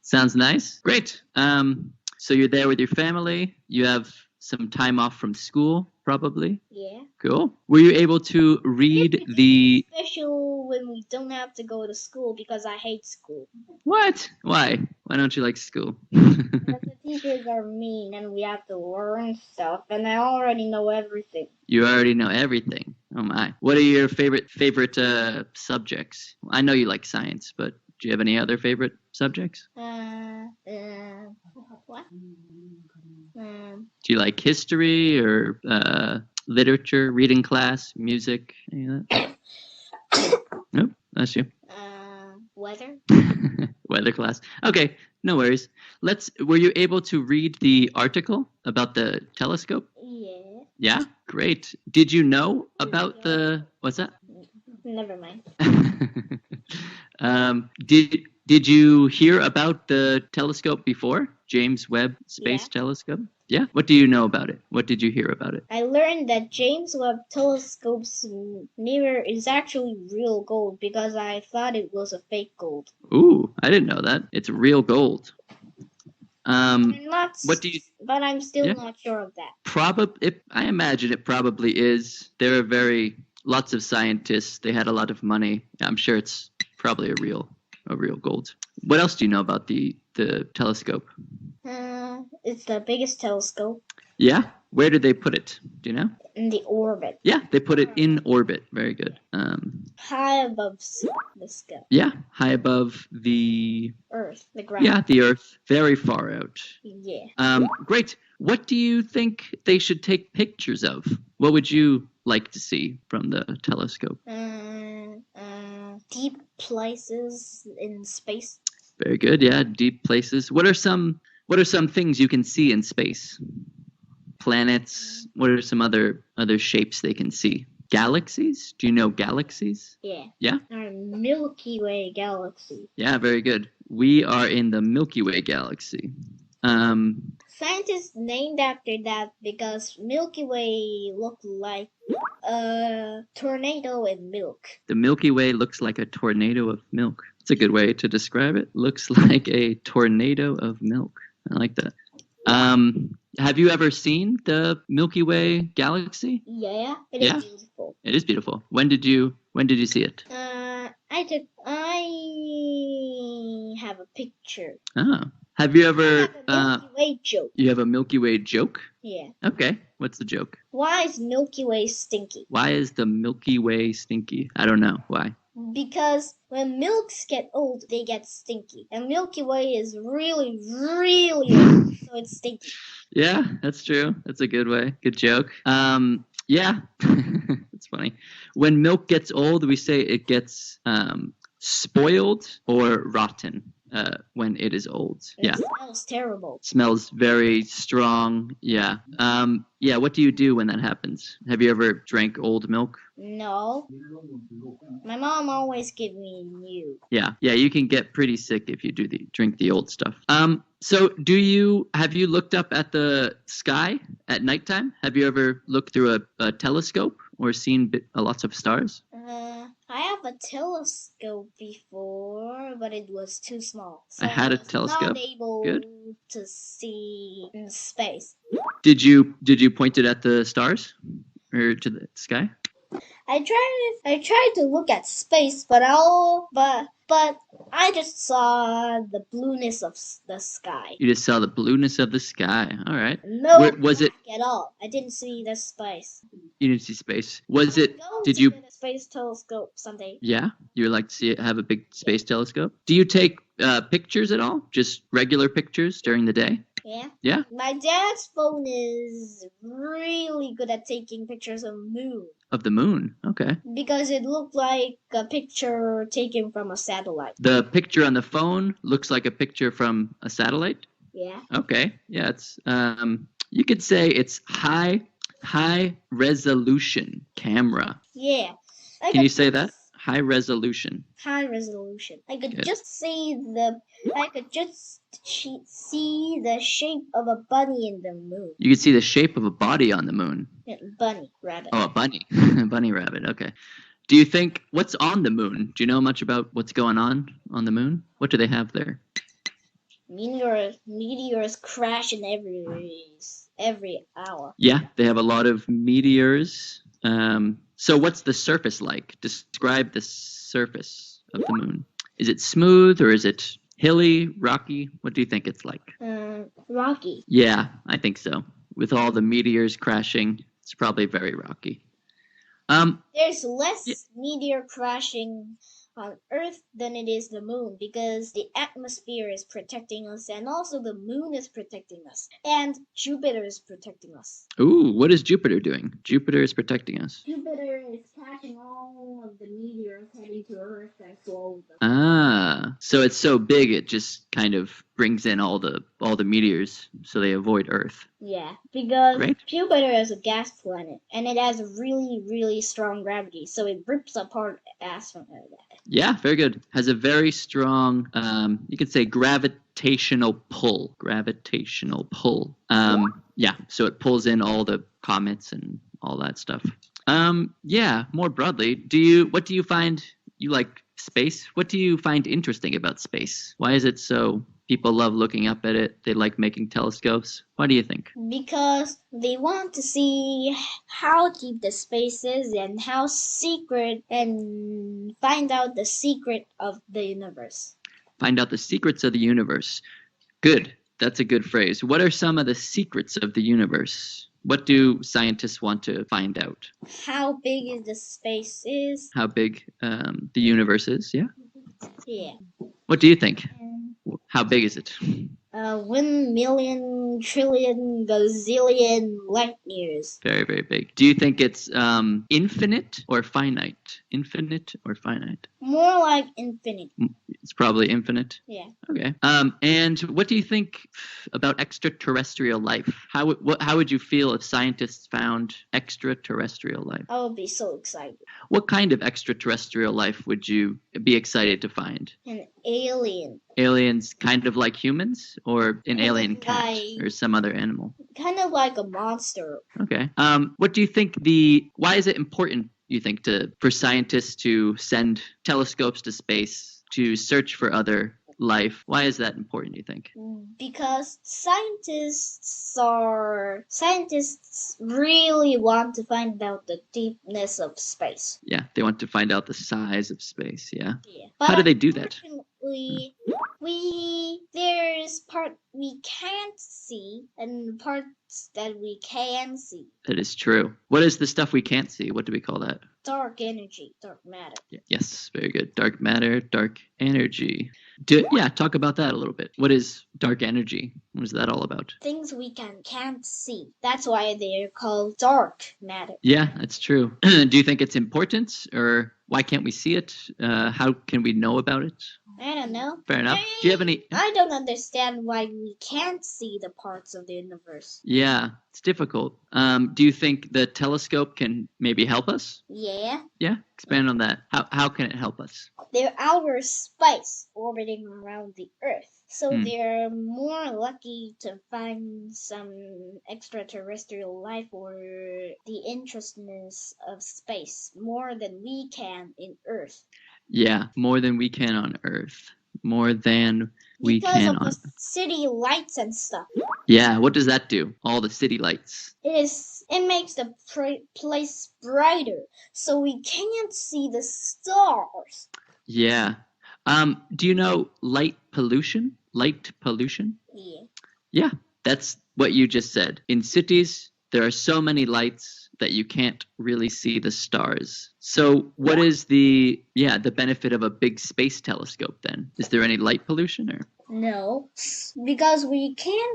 Sounds nice. Great. So you're there with your family. You have some time off from school, probably. Yeah. Cool. Were you able to read the... Special when we don't have to go to school because I hate school. What? Why? Why don't you like school? Because the teachers are mean and we have to learn stuff, and I already know everything. You already know everything. Oh my. What are your favorite subjects? I know you like science, but do you have any other favorite subjects? What? Do you like history or literature, reading class, music, any of that? Nope, that's you. Weather. Weather class. Okay, no worries. Were you able to read the article about the telescope? Yeah. Yeah, great. Did you know about what's that? Never mind. Did you hear about the telescope before? James Webb Space Telescope? Yeah. What do you know about it? What did you hear about it? I learned that James Webb Telescope's mirror is actually real gold because I thought it was a fake gold. Ooh, I didn't know that. It's real gold. What do you? But I'm still not sure of that. I imagine it probably is. There are lots of scientists. They had a lot of money. I'm sure it's probably a real gold. What else do you know about the telescope? It's the biggest telescope. Yeah. Where did they put it? Do you know? In the orbit. Yeah, they put it in orbit. Very good. High above the sky. Yeah, high above the Earth, the ground. Yeah, the Earth, very far out. Yeah. Great. What do you think they should take pictures of? What would you like to see from the telescope? Deep places in space. Very good. Yeah, deep places. What are some things you can see in space? Planets. What are some other shapes they can see? Galaxies? Do you know galaxies? Yeah. Yeah? Our Milky Way galaxy. Yeah, very good. We are in the Milky Way galaxy. Scientists named after that because Milky Way looked like a tornado in milk. The Milky Way looks like a tornado of milk. It's a good way to describe it. Looks like a tornado of milk. I like that. Have you ever seen the Milky Way galaxy? Yeah, it is beautiful. It is beautiful. When did you see it? I have a picture. Oh. Have you ever a Milky Way joke. You have a Milky Way joke? Yeah. Okay. What's the joke? Why is Milky Way stinky? Why is the Milky Way stinky? I don't know. Why? Because when milks get old, they get stinky. And Milky Way is really, really old, so it's stinky. Yeah, that's true. That's a good way. Good joke. Yeah, that's funny. When milk gets old, we say it gets spoiled or rotten when it is old. It smells terrible. Smells very strong. Yeah. Yeah, what do you do when that happens? Have you ever drank old milk? No. My mom always gives me new. Yeah, you can get pretty sick if you drink the old stuff. So have you looked up at the sky at nighttime? Have you ever looked through a telescope or seen lots of stars? I have a telescope before, but it was too small. So I had a telescope. Not able to see in space. Did you point it at the stars or to the sky? I tried to look at space, but I just saw the blueness of the sky. You just saw the blueness of the sky. All right. No, was it at all? I didn't see the space. You didn't see space. Was it? Did you? Get a space telescope someday. Yeah, you would like to see it have a big space telescope. Do you take pictures at all? Just regular pictures during the day? Yeah. Yeah. My dad's phone is really good at taking pictures of the moon. Of the moon, okay. Because it looked like a picture taken from a satellite. The picture on the phone looks like a picture from a satellite? Yeah. Okay. Yeah, it's you could say it's high resolution camera. Yeah. Can you say that? High resolution. High resolution. I could just see the shape of a bunny in the moon. You could see the shape of a body on the moon. Yeah, bunny rabbit. Oh, a bunny. Bunny rabbit. Okay. Do you think what's on the moon? Do you know much about what's going on the moon? What do they have there? Meteors crash in every hour. Yeah, they have a lot of meteors. So what's the surface like? Describe the surface of the moon. Is it smooth or is it hilly, rocky? What do you think it's like? Rocky. Yeah, I think so. With all the meteors crashing, it's probably very rocky. There's less Yeah. meteor crashing on Earth than it is the moon because the atmosphere is protecting us and also the moon is protecting us and Jupiter is protecting us. Ooh, what is Jupiter doing? Jupiter is protecting us. Jupiter is catching all of the meteors heading to Earth and slow them. Ah, so it's so big it just kind of brings in all the meteors so they avoid Earth. Yeah, because Great. Jupiter is a gas planet and it has a really, really strong gravity, so it rips apart astronauts. Yeah, very good. Has a very strong, you could say gravitational pull. Gravitational pull. Yeah, so it pulls in all the comets and all that stuff. Yeah, more broadly, what do you find, you like space? What do you find interesting about space? Why is it so people love looking up at it? They like making telescopes. Why do you think? Because they want to see how deep the space is and how secret and find out the secret of the universe. Find out the secrets of the universe. Good. That's a good phrase. What are some of the secrets of the universe? What do scientists want to find out? How big is the space is? How big the universe is? Yeah. Yeah. What do you think? How big is it? 1 million trillion gazillion light years. Very, very big. Do you think it's infinite or finite? Infinite or finite? More like infinite. It's probably infinite. Yeah. Okay. And what do you think about extraterrestrial life? How would you feel if scientists found extraterrestrial life? I would be so excited. What kind of extraterrestrial life would you be excited to find? An alien. Aliens kind of like humans, or an alien cat or some other animal? Kind of like a monster. Okay. What do you think why is it important, you think, for scientists to send telescopes to space to search for other life? Why is that important, you think? Because scientists really want to find out the deepness of space. Yeah, they want to find out the size of space, yeah. But how do they do that? There's part we can't see and parts that we can see. That is true. What is the stuff we can't see? What do we call that? Dark energy, dark matter. Yes, very good. Dark matter, dark energy. Talk about that a little bit. What is dark energy? What is that all about? Things we can't see. That's why they're called dark matter. Yeah, that's true. Do you think it's important, or why can't we see it? How can we know about it? I don't know. Fair enough. Do you have any? I don't understand why we can't see the parts of the universe. Yeah, it's difficult. Do you think the telescope can maybe help us? Yeah. Yeah, expand on that. How can it help us? They're outer space orbiting around the Earth. So they're more lucky to find some extraterrestrial life or the interestness of space more than we can in Earth. Yeah, more than we can on Earth. More than we can on Because of the city lights and stuff. Yeah, what does that do? All the city lights. It makes the place brighter, so we can't see the stars. Yeah. Do you know light pollution? Light pollution? Yeah. Yeah, that's what you just said. In cities, there are so many lights that you can't really see the stars. So what is the benefit of a big space telescope then? Is there any light pollution or? No, because we can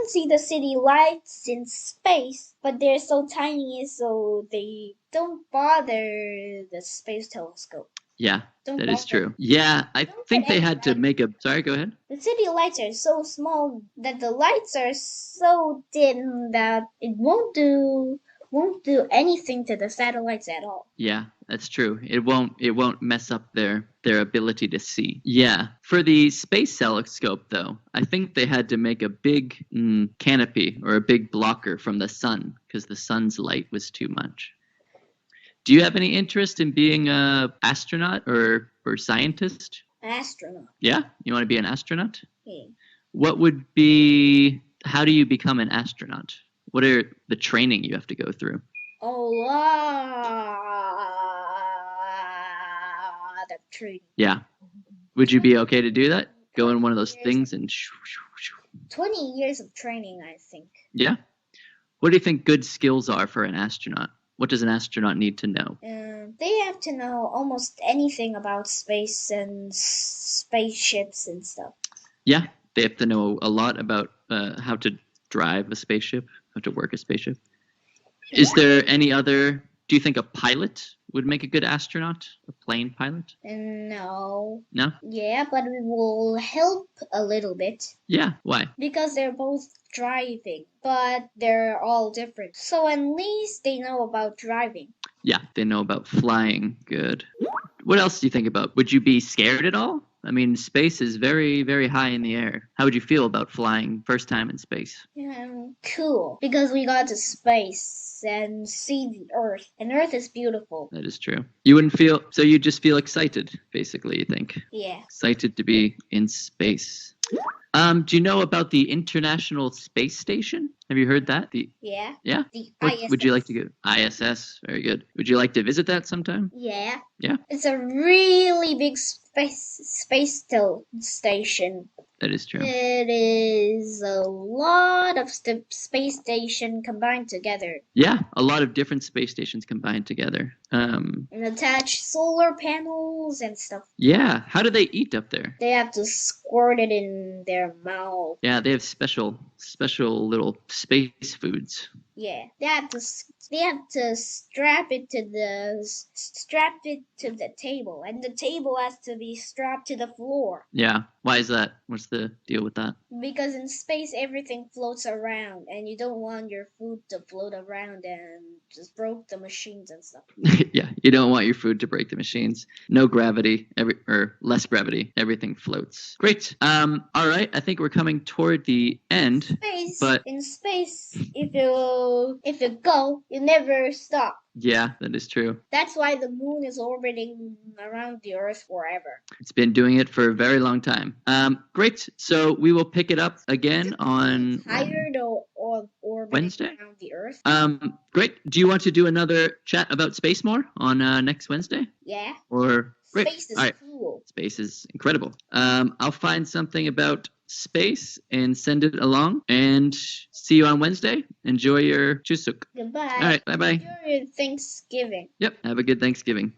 see the city lights in space, but they're so tiny, so they don't bother the space telescope. Yeah, that is true. Yeah, I think they had to make a... Sorry, go ahead. The city lights are so small that the lights are so dim that it won't do anything to the satellites at all. Yeah, that's true. It won't mess up their ability to see. Yeah. For the space telescope, though, I think they had to make a big canopy or a big blocker from the sun because the sun's light was too much. Do you have any interest in being an astronaut or scientist? Astronaut. Yeah? You want to be an astronaut? Yeah. How do you become an astronaut? What are the training you have to go through? A lot of training. Yeah. Would you be okay to do that? Go in one of those 20 years things and... 20 years of training, I think. Yeah? What do you think good skills are for an astronaut? What does an astronaut need to know? They have to know almost anything about space and spaceships and stuff. Yeah, they have to know a lot about how to drive a spaceship, how to work a spaceship. Is there any other... Do you think a pilot would make a good astronaut? A plane pilot? No. No? Yeah, but we will help a little bit. Yeah, why? Because they're both driving, but they're all different. So at least they know about driving. Yeah, they know about flying. Good. What else do you think about? Would you be scared at all? I mean, space is very, very high in the air. How would you feel about flying first time in space? Cool. Because we got to space and see the Earth. And Earth is beautiful. That is true. You wouldn't feel... So you just feel excited, basically, you think? Yeah. Excited to be in space. Do you know about the International Space Station? Have you heard that? Yeah. Yeah? The What would you like to go? ISS. Very good. Would you like to visit that sometime? Yeah. Yeah? It's a really big space station. That is true. It is a lot of space station combined together. Yeah, a lot of different space stations combined together. And attach solar panels and stuff. Yeah, how do they eat up there? They have to squirt it in their mouth. Yeah, they have special little space foods. Yeah, they have to strap it to the table, and the table has to be strapped to the floor. Yeah, why is that? What's the deal with that? Because in space everything floats around, and you don't want your food to float around and just broke the machines and stuff. Yeah, you don't want your food to break the machines. No gravity, less gravity. Everything floats. Great. All right. I think we're coming toward the end. In space, if you go, you never stop. Yeah, that is true. That's why the moon is orbiting around the Earth forever. It's been doing it for a very long time. Great. So we will pick it up again on orbit Wednesday around the Earth. Great. Do you want to do another chat about space more on next Wednesday? Yeah. Or great. Space is cool. Space is incredible. I'll find something about space and send it along, and see you on Wednesday. Enjoy your chusuk. Goodbye. All right. Bye-bye. Enjoy your Thanksgiving. Yep. Have a good Thanksgiving.